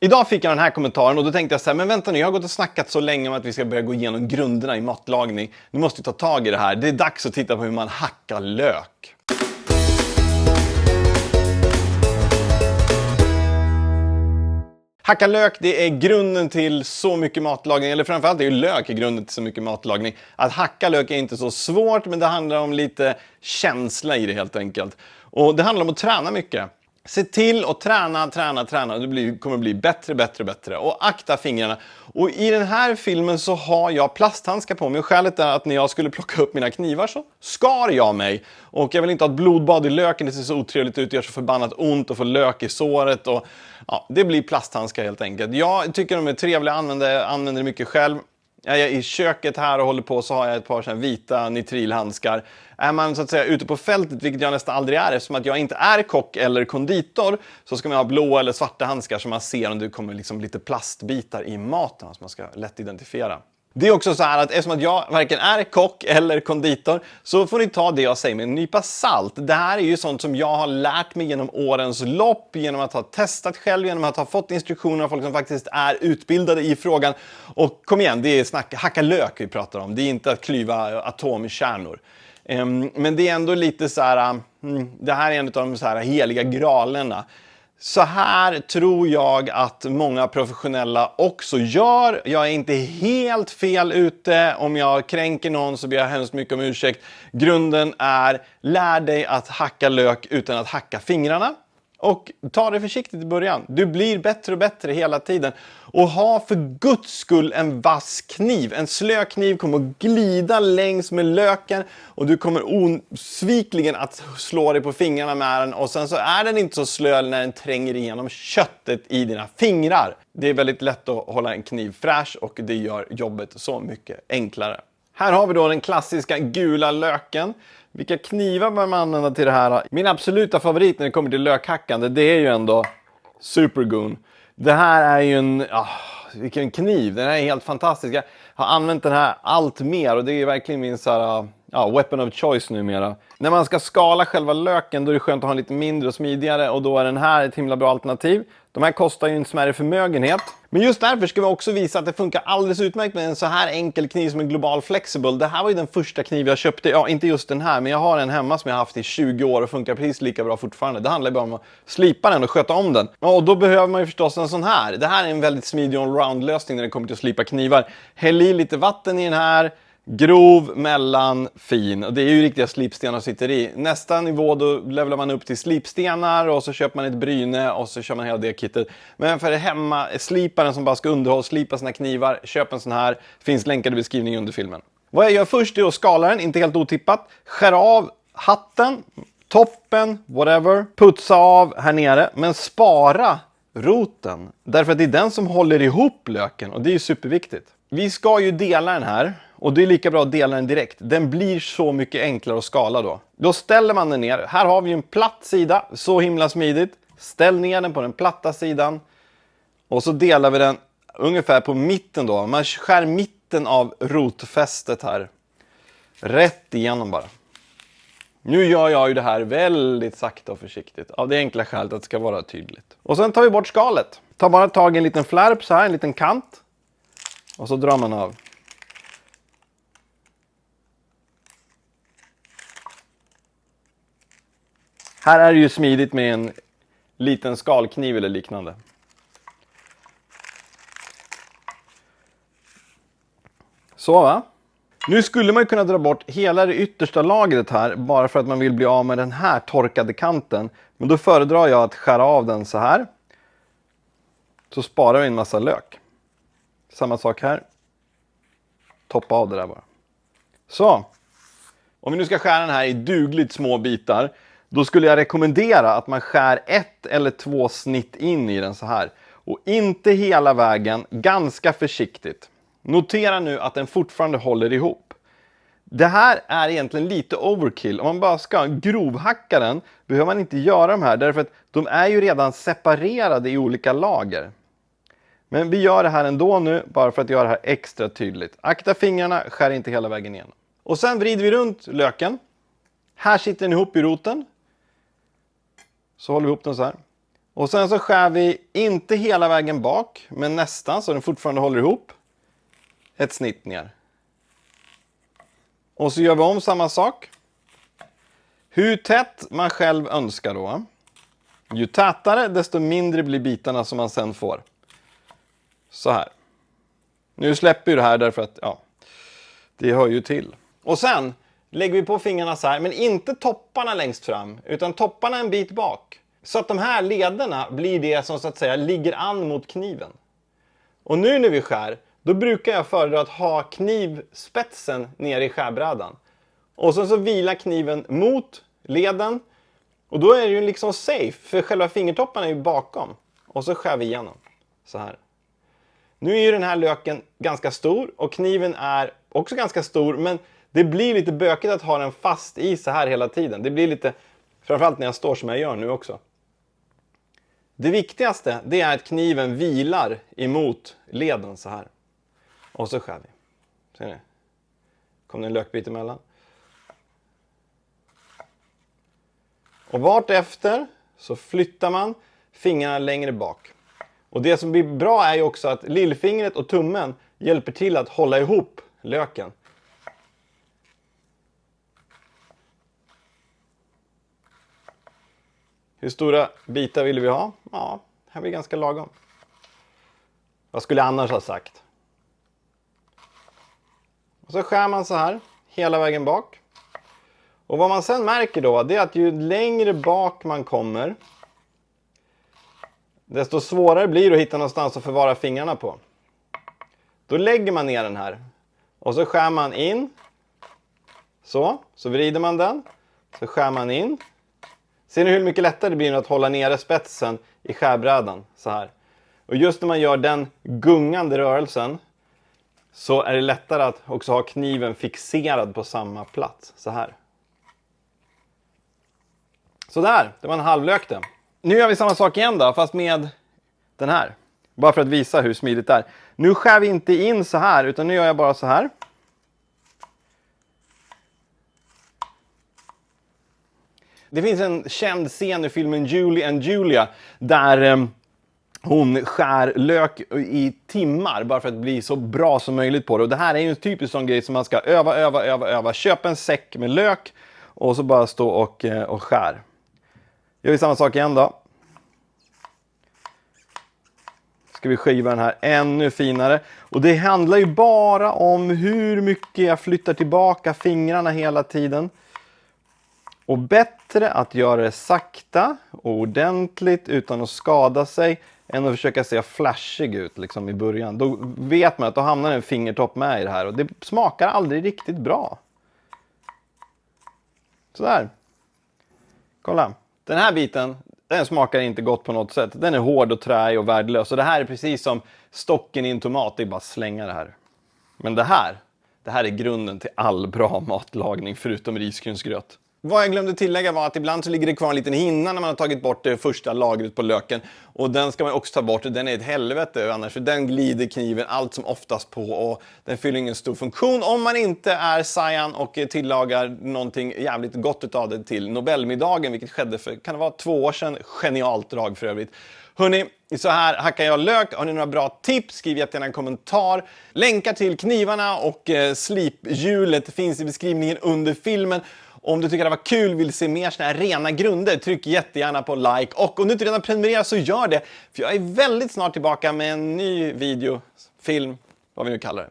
Idag fick jag den här kommentaren och då tänkte jag så här, men vänta nu, jag har gått och snackat så länge om att vi ska börja gå igenom grunderna i matlagning. Nu måste vi ta tag i det här. Det är dags att titta på hur man hackar lök. Hacka lök, det är grunden till så mycket matlagning, eller framförallt är ju lök grunden till så mycket matlagning. Att hacka lök är inte så svårt, men det handlar om lite känsla i det helt enkelt. Och det handlar om att träna mycket. Se till att träna. Det kommer bli bättre. Och akta fingrarna. Och i den här filmen så har jag plasthandskar på mig. Och skälet är att när jag skulle plocka upp mina knivar så skar jag mig. Och jag vill inte ha ett blodbad i löken. Det ser så otrevligt ut. Det gör så förbannat ont och får lök i såret. Och ja, det blir plasthandskar helt enkelt. Jag tycker de är trevliga. Använder det mycket själv. Jag är i köket här och håller på, så har jag ett par såna vita nitrilhandskar. Är man så att säga ute på fältet, vilket jag nästan aldrig är eftersom att jag inte är kock eller konditor, så ska man ha blå eller svarta handskar så man ser om det kommer liksom lite plastbitar i maten som man ska lätt identifiera. Det är också så här att eftersom att jag varken är kock eller konditor så får ni ta det jag säger med en nypa salt. Det här är ju sånt som jag har lärt mig genom årens lopp, genom att ha testat själv, genom att ha fått instruktioner av folk som faktiskt är utbildade i frågan. Och kom igen, det är hacka lök vi pratar om. Det är inte att klyva atomkärnor. Men det är ändå lite så här, det här är en av de så här heliga gralerna. Så här tror jag att många professionella också gör. Jag är inte helt fel ute. Om jag kränker någon så ber jag hemskt mycket om ursäkt. Grunden är, lär dig att hacka lök utan att hacka fingrarna. Och ta det försiktigt i början. Du blir bättre och bättre hela tiden. Och ha för guds skull en vass kniv. En slö kniv kommer att glida längs med löken. Och du kommer osvikligen att slå dig på fingrarna med den. Och sen så är den inte så slö när den tränger igenom köttet i dina fingrar. Det är väldigt lätt att hålla en kniv fräsch och det gör jobbet så mycket enklare. Här har vi då den klassiska gula löken. Vilka knivar bör man använda till det här? Min absoluta favorit när det kommer till lökhackande, det är ju ändå Supergoon. Det här är ju vilken kniv, den här är helt fantastisk. Jag har använt den här allt mer och det är verkligen min så här, weapon of choice numera. När man ska skala själva löken då är det skönt att ha en lite mindre och smidigare och då är den här ett himla bra alternativ. De här kostar ju en smärre förmögenhet. Men just därför ska vi också visa att det funkar alldeles utmärkt med en så här enkel kniv som en Global Flexible. Det här var ju den första kniv jag köpte. Ja, inte just den här, men jag har en hemma som jag har haft i 20 år och funkar precis lika bra fortfarande. Det handlar bara om att slipa den och sköta om den. Ja, och då behöver man ju förstås en sån här. Det här är en väldigt smidig all-round-lösning när det kommer till att slipa knivar. Häll i lite vatten i den här. Grov, mellan, fin. Och det är ju riktiga slipstenar som sitter i. Nästa nivå då levlar man upp till slipstenar och så köper man ett bryne och så kör man hela det kittet. Men för hemma sliparen som bara ska slipa sina knivar, köp en sån här. Finns länkade beskrivning under filmen. Vad jag gör först är att skala den, inte helt otippat. Skär av hatten, toppen, whatever. Putsa av här nere, men spara roten. Därför att det är den som håller ihop löken och det är ju superviktigt. Vi ska ju dela den här. Och det är lika bra att dela den direkt. Den blir så mycket enklare att skala då. Då ställer man den ner. Här har vi en platt sida. Så himla smidigt. Ställ ner den på den platta sidan. Och så delar vi den ungefär på mitten då. Man skär mitten av rotfästet här. Rätt igenom bara. Nu gör jag ju det här väldigt sakta och försiktigt. Av det enkla skälet att det ska vara tydligt. Och sen tar vi bort skalet. Ta bara tag i en liten flärp så här. En liten kant. Och så drar man av. Här är det ju smidigt med en liten skalkniv eller liknande. Så va? Nu skulle man ju kunna dra bort hela det yttersta lagret här bara för att man vill bli av med den här torkade kanten. Men då föredrar jag att skära av den så här. Så sparar vi en massa lök. Samma sak här. Toppa av det där bara. Så. Om vi nu ska skära den här i dugligt små bitar. Då skulle jag rekommendera att man skär 1 eller 2 snitt in i den så här. Och inte hela vägen, ganska försiktigt. Notera nu att den fortfarande håller ihop. Det här är egentligen lite overkill. Om man bara ska grovhacka den behöver man inte göra de här. Därför att de är ju redan separerade i olika lager. Men vi gör det här ändå nu bara för att göra det här extra tydligt. Akta fingrarna, skär inte hela vägen igen. Och sen vrider vi runt löken. Här sitter den ihop i roten. Så håller vi ihop den så här. Och sen så skär vi inte hela vägen bak, men nästan så den fortfarande håller ihop. Ett snitt ner. Och så gör vi om samma sak. Hur tätt man själv önskar då. Ju tätare, desto mindre blir bitarna som man sen får. Så här. Nu släpper ju det här därför att, ja, det hör ju till. Och sen lägger vi på fingrarna så här, men inte topparna längst fram, utan topparna en bit bak. Så att de här lederna blir det som så att säga ligger an mot kniven. Och nu när vi skär, då brukar jag föredra att ha knivspetsen nere i skärbrädan. Och sen så vilar kniven mot leden. Och då är det ju liksom safe, för själva fingertopparna är ju bakom. Och så skär vi igenom, så här. Nu är ju den här löken ganska stor och kniven är också ganska stor, men det blir lite bökigt att ha den fast i så här hela tiden. Det blir lite, framförallt när jag står som jag gör nu också. Det viktigaste, det är att kniven vilar emot leden så här. Och så skär vi. Ser ni? Kom det en lökbit emellan. Och vart efter så flyttar man fingrarna längre bak. Och det som blir bra är ju också att lillfingret och tummen hjälper till att hålla ihop löken. Hur stora bitar vill vi ha? Ja, här blir ganska lagom. Vad skulle jag annars ha sagt? Och så skär man så här hela vägen bak. Och vad man sen märker då, det är att ju längre bak man kommer, desto svårare blir det att hitta någonstans att förvara fingrarna på. Då lägger man ner den här. Och så skär man in. Så vrider man den. Så skär man in. Ser ni hur mycket lättare det blir att hålla nere spetsen i skärbrädan? Så här. Och just när man gör den gungande rörelsen så är det lättare att också ha kniven fixerad på samma plats. Så här. Så där, det var en halvlök det. Nu gör vi samma sak igen då, fast med den här. Bara för att visa hur smidigt det är. Nu skär vi inte in så här, utan nu gör jag bara så här. Det finns en känd scen i filmen Julie and Julia där hon skär lök i timmar bara för att bli så bra som möjligt på det. Och det här är ju en typisk sån grej som man ska öva. Köp en säck med lök och så bara stå och skär. Gör vi samma sak igen då. Ska vi skiva den här ännu finare. Och det handlar ju bara om hur mycket jag flyttar tillbaka fingrarna hela tiden. Och bättre att göra det sakta och ordentligt utan att skada sig än att försöka se flashig ut liksom i början. Då vet man att då hamnar en fingertopp med i det här och det smakar aldrig riktigt bra. Sådär. Kolla. Den här biten, den smakar inte gott på något sätt. Den är hård och träig och värdelös. Och det här är precis som stocken i en tomat. Det är bara att slänga det här. Men det här är grunden till all bra matlagning förutom risgrynsgröt. Vad jag glömde tillägga var att ibland så ligger det kvar en liten hinna när man har tagit bort det första lagret på löken. Och den ska man också ta bort. Den är ett helvete annars. För den glider kniven allt som oftast på. Och den fyller ingen stor funktion om man inte är Sayan och tillagar någonting jävligt gott utav det till Nobelmiddagen. Vilket skedde för, kan det vara 2 år sedan. Genialt drag för övrigt. Hörrni, så här hackar jag lök. Har ni några bra tips? Skriv jättegärna en kommentar. Länkar till knivarna och sliphjulet finns i beskrivningen under filmen. Om du tycker det var kul, vill se mer såna här rena grunder, tryck jättegärna på like. Och om du inte redan prenumererar så gör det. För jag är väldigt snart tillbaka med en ny video, film, vad vi nu kallar det.